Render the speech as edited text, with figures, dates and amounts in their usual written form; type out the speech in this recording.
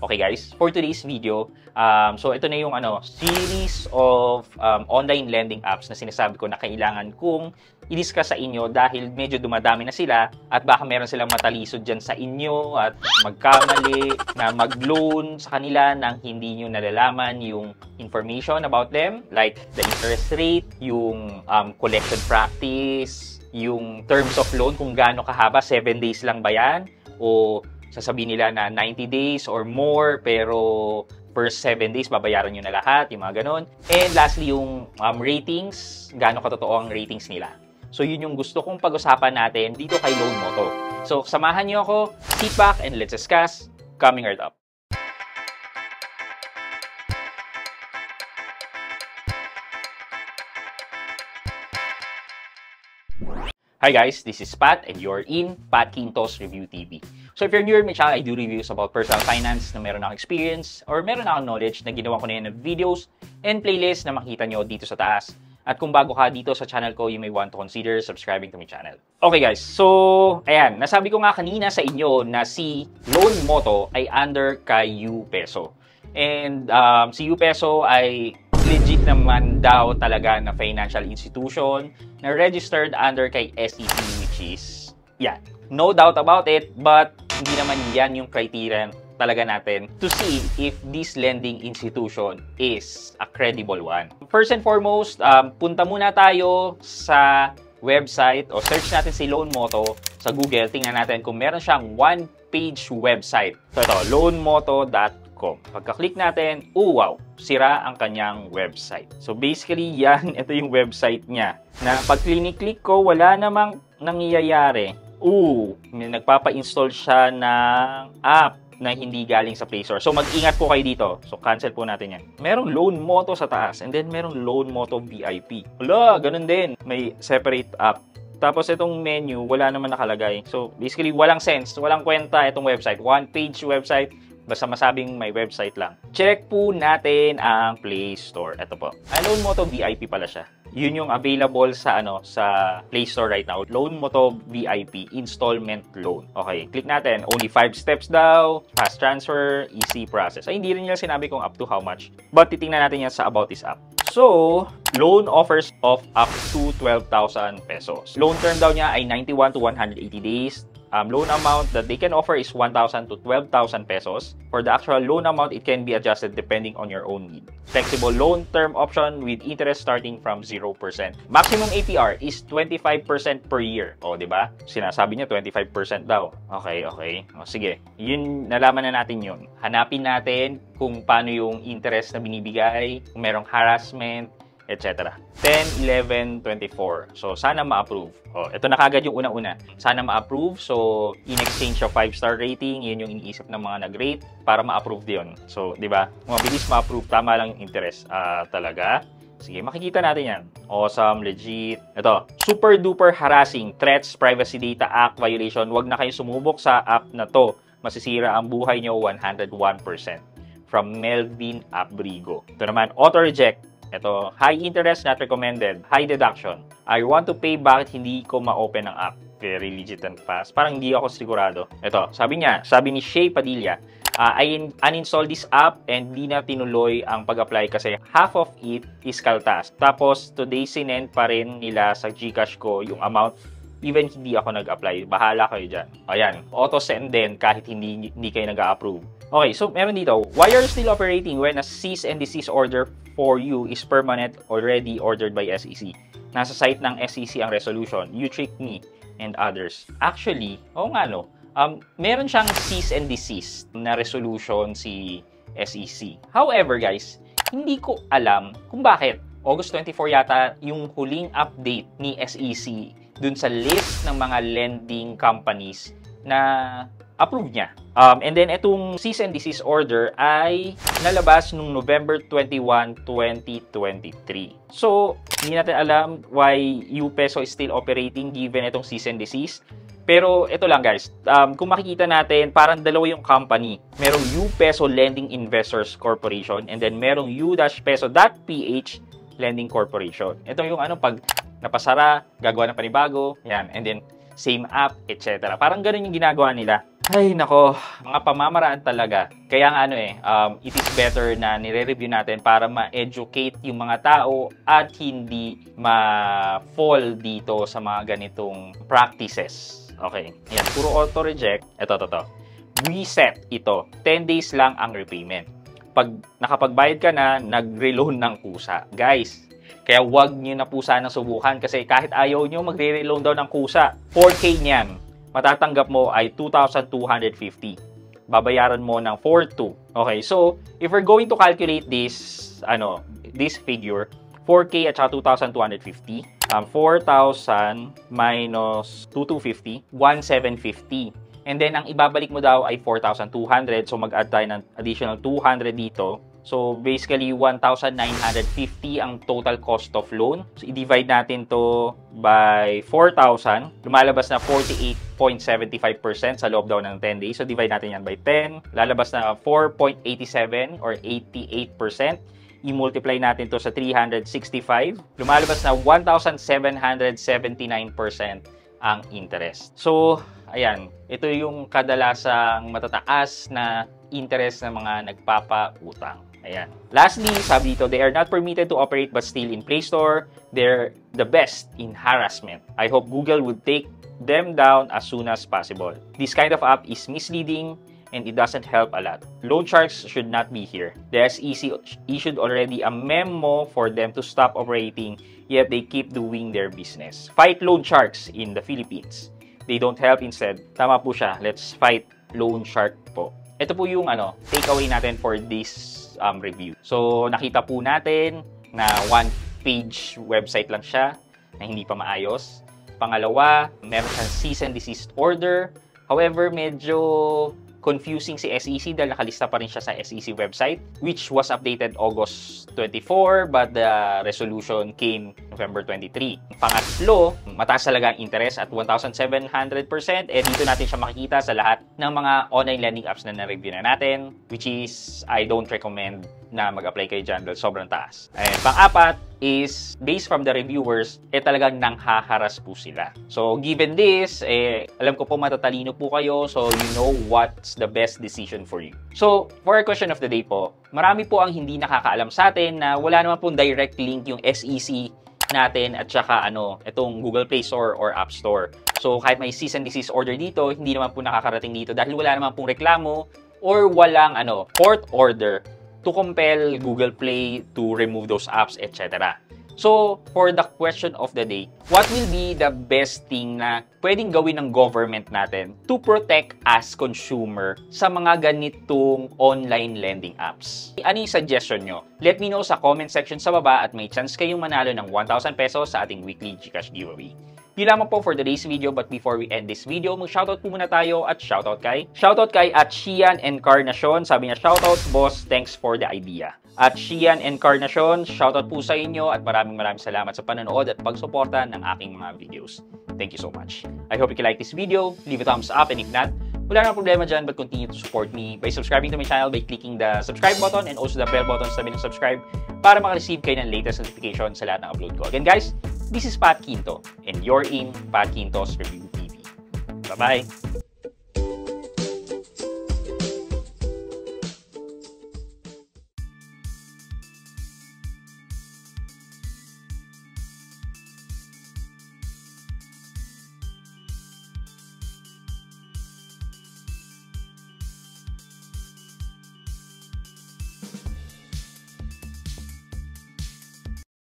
Okay guys, for today's video, so ito na yung series of online lending apps na sinasabi ko na kailangan kong i-discuss sa inyo dahil medyo dumadami na sila at baka meron silang matalisod dyan sa inyo at magkamali na mag-loan sa kanila nang hindi nyo nalalaman yung information about them, like the interest rate, yung collection practice, yung terms of loan kung gaano kahaba, 7 days lang ba yan o sasabihin nila na 90 days or more, pero first 7 days babayaran nyo na lahat, yung mga ganun. And lastly, yung ratings, gaano katotoo ang ratings nila. So yun yung gusto kong pag-usapan natin dito kay Loan Moto. So samahan nyo ako, sit back and let's discuss. Coming right up. Hi guys, this is Pat and you're in Pat Quintos Review TV. So if you're new to my channel, I do reviews about personal finance na meron akong experience or meron akong knowledge na ginawa ko na yan ng videos and playlist na makita nyo dito sa taas. At kung bago ka dito sa channel ko, you may want to consider subscribing to my channel. Okay guys, so ayan, nasabi ko nga kanina sa inyo na si Loan Moto ay under kay UPeso. And si UPeso ay legit naman daw talaga na financial institution na registered under kay SEC, which is, yeah, no doubt about it, but hindi naman yan yung criteria talaga natin to see if this lending institution is a credible one. First and foremost, punta muna tayo sa website o search natin si Loan Moto sa Google. Tingnan natin kung meron siyang one-page website. So ito, loanmoto.com. Pagka-click natin, wow, sira ang kanyang website. So basically yan, ito yung website niya. Na pag click ko, wala namang nangyayari. May nagpapa-install siya ng app na hindi galing sa Play Store. So mag-ingat po kayo dito. So cancel po natin yan. Merong Loan Moto sa taas and then merong Loan Moto VIP. Wala, ganun din. May separate app. Tapos itong menu, wala naman nakalagay. So basically, walang sense, walang kwenta itong website. One-page website. Basta masabing may website lang. Check po natin ang Play Store. Ito po. Ang Loan Moto VIP pala siya. Yun yung available sa sa Play Store right now. Loan Moto VIP installment loan. Okay, click natin. Only 5 steps daw. Fast transfer, easy process. Ay, hindi rin nila sinabi kung up to how much. But titingnan natin yan sa About This app. So, loan offers of up to 12,000 pesos. Loan term daw niya ay 91 to 180 days. Loan amount that they can offer is 1,000 to 12,000 pesos. For the actual loan amount, it can be adjusted depending on your own need. Flexible loan term option with interest starting from 0%. Maximum APR is 25% per year. O, di ba? Sinasabi niya 25% daw. Okay. O, sige. Yun, nalaman na natin yun. Hanapin natin kung paano yung interest na binibigay, kung merong harassment, etc. 10, 11, 24. So, sana ma-approve. Oh, ito na kagad yung una-una. Sana ma-approve. So, in exchange of 5-star rating, yun yung iniisip ng mga nag-rate para ma-approve din. So, di ba? Mabilis ma-approve, tama lang yung interest. Talaga? Sige, makikita natin yan. Awesome, legit. Ito, super duper harassing, threats, Privacy Data Act violation. Huwag na kayo sumubok sa app na to. Masisira ang buhay nyo 101%. From Melvin Abrigo. Ito naman, auto-reject. Ito, high interest, not recommended. High deduction. I want to pay, bakit hindi ko ma-open ang app? Very legit and fast. Parang hindi ako sigurado. Ito, sabi ni Shay Padilla, I uninstall this app and di na tinuloy ang pag-apply kasi half of it is kaltas. Tapos, today sinend pa rin nila sa GCash ko yung amount even hindi ako nag-apply. Bahala kayo dyan. Ayan, auto-send din kahit hindi kayo nag-approve. Okay, so meron dito, why are you still operating when a cease and desist order for you is permanent already ordered by SEC? Nasa site ng SEC ang resolution. You tricked me and others. Actually, meron siyang cease and desist na resolution si SEC. However, guys, hindi ko alam kung bakit. August 24 yata yung huling update ni SEC dun sa list ng mga lending companies na approve niya. And then, itong cease and desist order ay nalabas noong November 21, 2023. So, hindi natin alam why UPeso is still operating given itong cease and desist. Pero, ito lang guys. Kung makikita natin, parang dalawa yung company. Merong UPeso Lending Investors Corporation and then merong U-Peso.ph Lending Corporation. Ito yung pag napasara, gagawa ng panibago, yan. And then, same app, etc. Parang ganun yung ginagawa nila. Ay, nako, mga pamamaraan talaga. Kaya nga it is better na nire-review natin para ma-educate yung mga tao at hindi ma-fall dito sa mga ganitong practices. Okay, yan, puro auto-reject. Ito. Reset ito. 10 days lang ang repayment. Pag nakapagbayad ka na, nagre-loan ng kusa. Guys, kaya wag nyo na po sana subukan kasi kahit ayaw nyo, magre-reloan daw ng kusa. 4K niyan, matatanggap mo ay 2,250. Babayaran mo ng 4,200. Okay, so if we're going to calculate this figure, 4K at saka 2,250, 4,000 minus 2,250, 1,750. And then, ang ibabalik mo daw ay 4,200. So, mag-add tayo ng additional 200 dito. So, basically, 1,950 ang total cost of loan. So, i-divide natin to by 4,000. Lumalabas na 48.75% sa loob daw ng 10 days. So, divide natin yan by 10. Lalabas na 4.87 or 88%. I-multiply natin to sa 365. Lumalabas na 1,779% ang interest. So, ayan, ito yung kadalasang matataas na interest ng mga nagpapautang. Ayan. Lastly, sabi dito, they are not permitted to operate but still in Play Store. They're the best in harassment. I hope Google would take them down as soon as possible. This kind of app is misleading and it doesn't help a lot. Loan sharks should not be here. The SEC issued already a memo for them to stop operating, yet they keep doing their business. Fight loan sharks in the Philippines. They don't help, instead. Tama po siya. Let's fight loan shark po. Ito po yung takeaway natin for this review. So, nakita po natin na one-page website lang siya na hindi pa maayos. Pangalawa, meron siyang cease and desist order. However, medyo confusing si SEC dahil nakalista pa rin siya sa SEC website, which was updated August 24, but the resolution came November 23. Pangatlo, mataas talaga ang interest at 1,700%. Dito natin siya makikita sa lahat ng mga online lending apps na na-review na natin, which is, I don't recommend na mag-apply kayo dyan dahil sobrang taas. And pang-apat is, based from the reviewers, talagang nanghaharas po sila. So, given this, alam ko po matatalino po kayo, so you know what's the best decision for you. So, for our question of the day po, marami po ang hindi nakakaalam sa atin na wala naman pong direct link yung SEC natin at saka itong Google Play Store or App Store. So, kahit may cease and desist order dito, hindi naman po nakakarating dito dahil wala naman pong reklamo or walang court order to compel Google Play to remove those apps, etc. So, for the question of the day, what will be the best thing na pwedeng gawin ng government natin to protect us consumer sa mga ganitong online lending apps? Ano yung suggestion nyo? Let me know sa comment section sa baba at may chance kayong manalo ng 1,000 pesos sa ating weekly GCash giveaway. Yun lamang po for today's video, but before we end this video, mag-shoutout po muna tayo at shoutout kay at Shian Encarnacion. Sabi niya, shoutout boss, thanks for the idea. At Shian Encarnacion, shoutout po sa inyo at maraming salamat sa panonood at pagsuporta ng aking mga videos. Thank you so much. I hope you like this video, leave a thumbs up, and if not, wala nang problema dyan, but continue to support me by subscribing to my channel by clicking the subscribe button and also the bell button sa tabi ng subscribe para makareceive kayo ng latest notification sa lahat ng upload ko. Again guys, this is Pat Quinto and you're in Pat Quinto's Review TV. Bye-bye!